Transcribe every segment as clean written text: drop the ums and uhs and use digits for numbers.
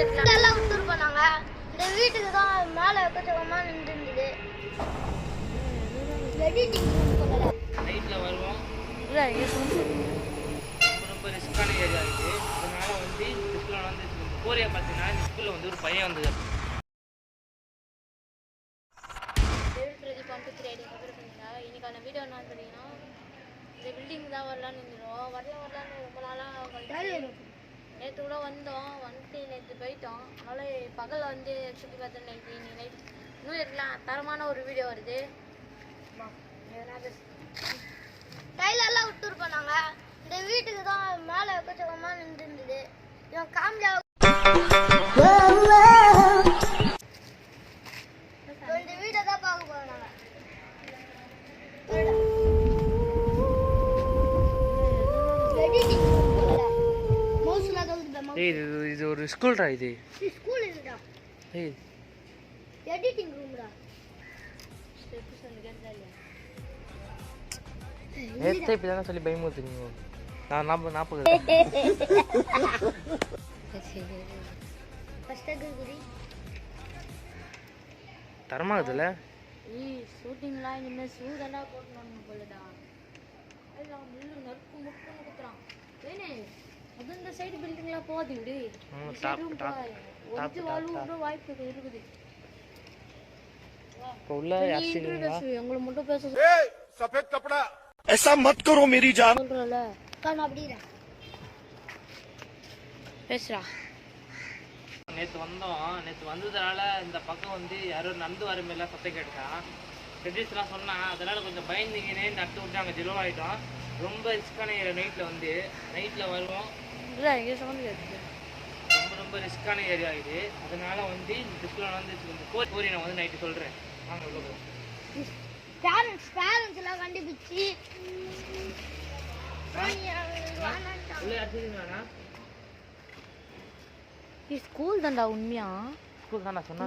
எல்லாம் விட்டுரு போனாங்க. இந்த வீட்டுக்கு தான் மேலே எக்கச்சக்கமாக நின்றுருந்தது. எடிட்டிங் சொல்லலை நைட்டில் வருவோம். இல்லை ரொம்ப ரிஸ்க்கான ஏரியா இருக்குது. அதனால் வந்து ஸ்கூலில் வந்து கோரியா பார்த்தீங்கன்னா இந்த ஸ்கூலில் வந்து ஒரு பையன் வந்து இன்னைக்கான வீடியோ என்ன பார்த்தீங்கன்னா இந்த பில்டிங் தான் வரலான்னு இருந்தோம். வரலான்னு ரொம்ப நாளாக நேற்று கூட வந்தோம். வந்துட்டு நேற்று போயிட்டோம். அதனால் பகலில் வந்து சுற்றி பார்த்தோம். இன்னைக்கு நைட் நியூ இயர்க்குலாம் தரமான ஒரு வீடியோ வருது. டைலெல்லாம் விட்டுரு போனாங்க. இந்த வீட்டுக்கு தான் மேலே எக்கச்சக்கமாக நின்றுருந்தது. இவன் காமியா இந்த வீட்டை தான் பார்க்க போனாங்க. இது ஒரு ஸ்கூல்டா. இது ஸ்கூல் இல்லடா. எடிட்டிங் ரூம்டா. நேத்தே இப்படிதானே சொல்லி பயமுறுத்துறீங்க. நான் 40 தரமாகுதுல்ல. ஷூட்டிங்லாம் இனிமேல் ஷூடெல்லாம் போட்டுன்னு போலடா. நறுக்கு முட்டுன்னு குத்துறான். அது இந்த சைடு பில்டிங்லாம் போகுது. வாய்ப்பு இருக்குது. எங்களை மட்டும் பேச सफेद कपड़ा ऐसा मत करो मेरी जान. சொல்றல காண அப்படிடா பேசுடா. நேற்று வந்ததுனால இந்த பக்கம் வந்து யாரோ நடந்து வர மாதிரிலாம் சத்தம் கேட்டான். ரெடிஸ்லாம் சொன்னான். அதனால கொஞ்சம் பயந்துங்கினே நட்டு விட்டு அங்கே ஜெலோ ஆகிட்டோம். ரொம்ப ரிஸ்க்கான ஏரியா. நைட்டில் வருவோம். இல்லை இங்கே சவுண்ட் கேட்குது. ரொம்ப ரிஸ்க்கான ஏரியா இது. அதனால வந்து இந்த ஸ்கூலில் வந்து கோரி நான் வந்து நைட்டு சொல்கிறேன். வாங்க உள்ள போகிறோம். பேரண்ட்ஸ் எல்லாம் கண்டுபிடிச்சி ஸ்கூல் தான்டா. உண்மையா ஸ்கூல் தான் சொன்னா.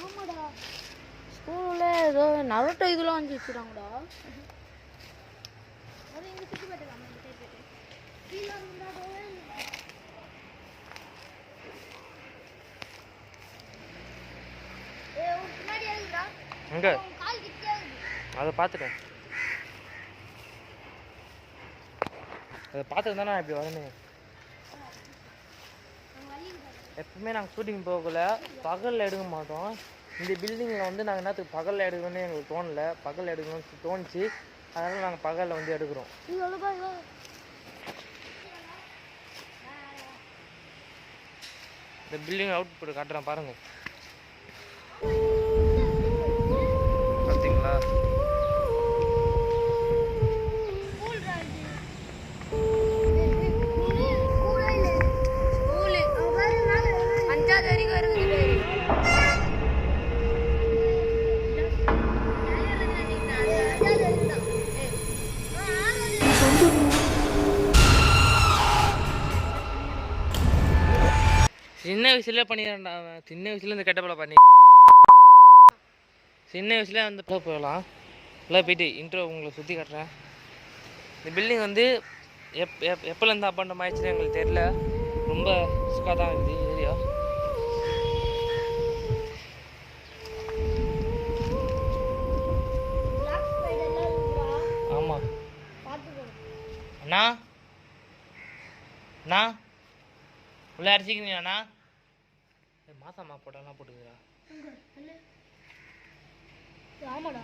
ஆமாடா ஸ்கூல்ல ஏதோ நரோட்டோ இதெல்லாம் வந்து வச்சுட்டாங்கடா. எங்க அதை பார்த்துட்டேன். அதை பார்த்துட்டு தானே இப்படி வரணும். எப்பவுமே நாங்கள் ஷூட்டிங் போகல பகலில் எடுக்க மாட்டோம். இந்த பில்டிங்கில் வந்து நாங்கள் என்னத்துக்கு பகலில் எடுக்கணும்னு எங்களுக்கு தோணலை. பகலில் எடுக்கணும்னு தோணுச்சு. அதனால் நாங்கள் பகலில் வந்து எடுக்கிறோம். இந்த பில்டிங் அவுட் புட் காட்டுறேன் பாருங்க. பார்த்தீங்களா? சின்ன வயசுல பண்ணிடுறேன்டா. சின்ன வயசுல இந்த கெட்ட பல பண்ணி சின்ன வயசுல வந்து போகலாம். எல்லாம் போயிட்டு இன்ட்ரோ உங்களை சுற்றி காட்டுறேன். இந்த பில்டிங் வந்து எப்போலேருந்து அப்பாண்டம் ஆயிடுச்சுன்னு எங்களுக்கு தெரியல. ரொம்ப ரிஸ்க்காக தான் இருக்குது ஏரியா. ஆமாம் அண்ணா அண்ணா உள்ள அரைச்சிக்கிறீங்கண்ணா. மாசாமா போட்டாலாம் போட்டுக்கிறா. ஆமாடா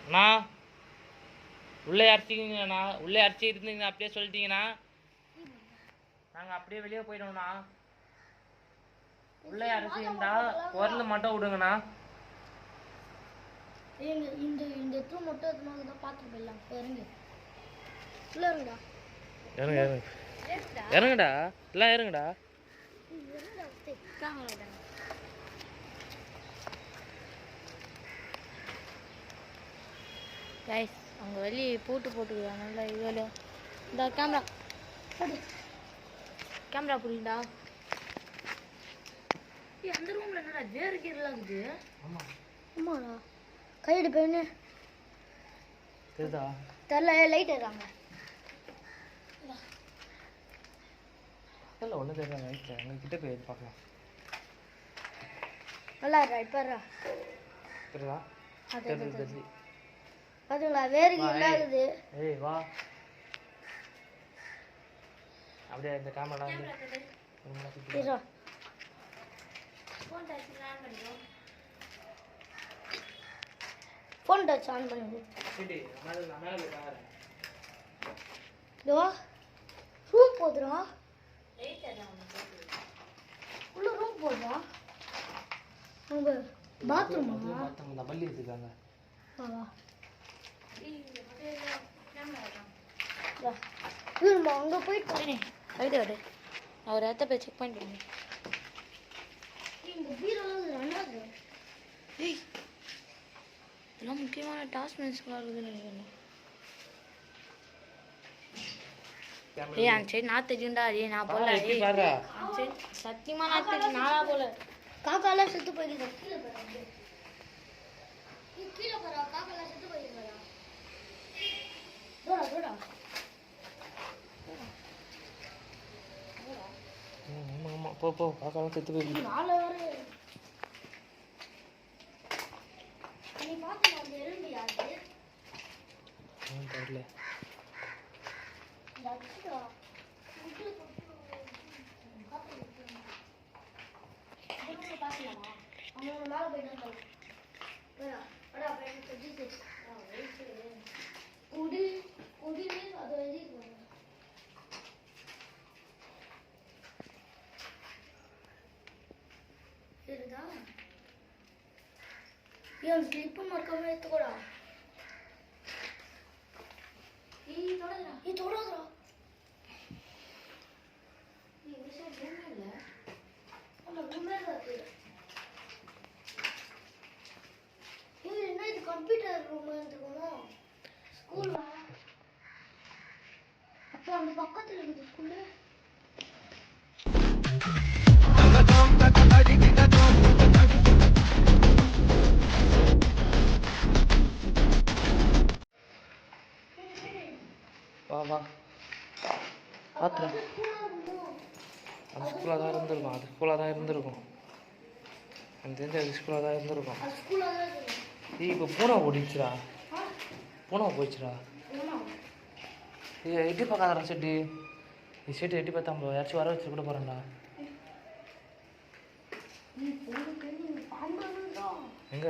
அண்ணா உள்ளே அரைச்சிக்கிங்கண்ணா. உள்ளே அரைச்சி இருந்தீங்கன்னா அப்படியே சொல்லிட்டீங்கன்னா நாங்கள் அப்படியே வெளியே போயிட்டோம்ண்ணா. உள்ளே அரைச்சிருந்தா குரல் மட்டும் விடுங்கண்ணா. இந்த தூ மட்டும் தான் பார்த்துட்டு போயிடலாம். இறங்கு உள்ள இறங்குடா. இறங்குடா எல்லாம் இறங்குடா. கைஸ் அங்கே வெளியே போட்டுக்கிறாங்க. நல்லா இவ்வளோ இந்த கேமரா புரியுதா? அந்த ரூமில் என்னடா வேறு கீரெலாம் இருக்குது. ஆமாடா கையெடு போயின்னு தெரில லைட் இருக்காங்க. இல்லை ஒன்றும் தெரியல ரைட் எங்கள் கிட்ட போய் பார்க்கலாம். நல்லா பாரு தெரியுதா? தெரியுது. பாத்தீங்களா வேருக்கு என்ன ஆகுது? ஏய் வா அப்படியே இந்த கேமரா வந்து ஃபோன் டச் ஆன் பண்ணுங்க. ரூம் போதுரா உள்ள ரூம் போதுரா உங்க பாத்ரூம் அந்த பள்ளி இருக்காங்க. அங்கே போயிட்டு ஐடி வாடு அவர் எத்த போய் செக் பண்ணிட்டு ஏய் இதெல்லாம் முக்கியமான டாஸ்மெண்ட்ஸ்லாம் இருக்குதுன்னு நினைக்கிறேன். ஏய் அந்த சைடு நான் தெரியும்டா. ஏய் நான் போல சத்தியமா நான் தெரியும் நானா போல. காக்காலாம் செத்து போயிடுது. கீழே போறா காக்காலாம் செத்து போயிடுறா. தோடா தோடா ஆமா போ போ காக்காலாம் செத்து போயிடுது. நாலு வர நீ பாத்து அந்த எறும்பு யாரு? தெரியல. ஸ்லிப்பு மறக்காம எடுத்துக்கூடா. தொடாதா என்ன இது கம்ப்யூட்டர் ரூம் எடுத்துக்கணும் ஸ்கூல். அப்போ அந்த பக்கத்துல இருக்குது ஸ்கூலு. வா வா பார்த்துரு. அது ஸ்கூலாக தான் இருந்திருக்கும். அது ஸ்கூலாக தான் இருந்திருக்கும். எனக்கு தெரிஞ்ச அது ஸ்கூலாக தான் இருந்திருக்கும். ஏய் இப்போ பூனை ஓடிச்சுடா. பூனை போயிடுச்சுடா. இது எட்டி பார்க்காதடா செட்டு. இது செட்டு எட்டி பார்த்தா நம்ம யாராச்சும் வர வச்சு கூட போகிறேன்டா. எங்க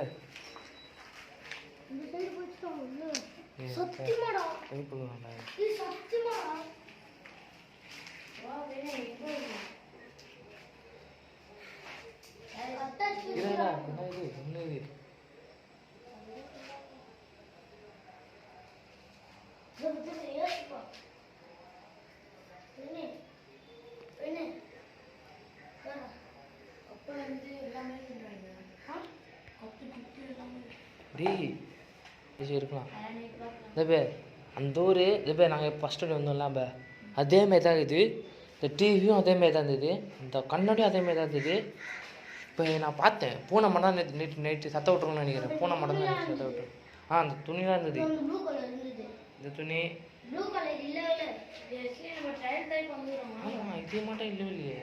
இருக்கலாம். இதே அந்த ஊர் இதே நாங்கள் ஃபஸ்ட்டு வந்தோம்ல அப்போ அதேமாரி தான் இருக்குது. இந்த டிவியும் அதேமாரி தான் இருந்தது. இந்த கண்ணாடியும் அதேமாரி தான் இருந்தது. இப்போ நான் பார்த்தேன் பூனை மட்டும் நேற்று நைட்டு சத்த விட்டுருன்னு நினைக்கிறேன். பூனை மட்டும் தான் சத்த விட்டுரும். அந்த துணி தான் இருந்தது. இந்த துணி ஆமாம் இதே மட்டும் இல்லை இல்லையே.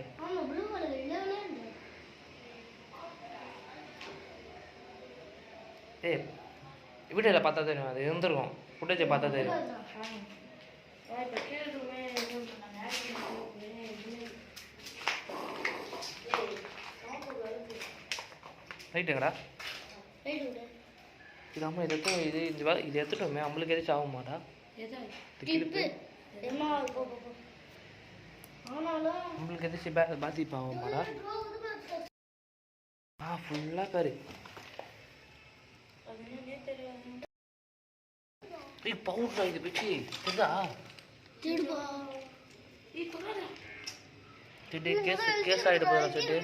ஏய் வீடியோவில் பார்த்தா தெரியும். அது இருந்திருக்கும். ஃபுட்டேஜை பார்த்தா தெரியும். ரைட்டுங்கடா. இது அம்மா இது இது எடுத்துட்டோமே நம்மளுக்கு எதாச்சும் ஆக மாட்டா? நம்மளுக்கு எதாச்சும் பாதிப்பு ஆக மாட்டா? ஃபுல்லாக பாரு. பவுடரா இது பிச்சு தெரியுதா? கேஸ் ஆகிட்டு போதா செட்டு?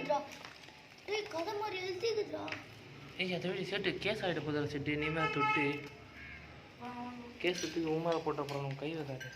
ஏய் அதை விட செட்டு கேஸ் ஆகிட்டு போதா செட்டு? நீ மேலே தொட்டு கேஸ் எடுத்து உன் மேலே போட்ட அப்புறம் கை வைக்காது.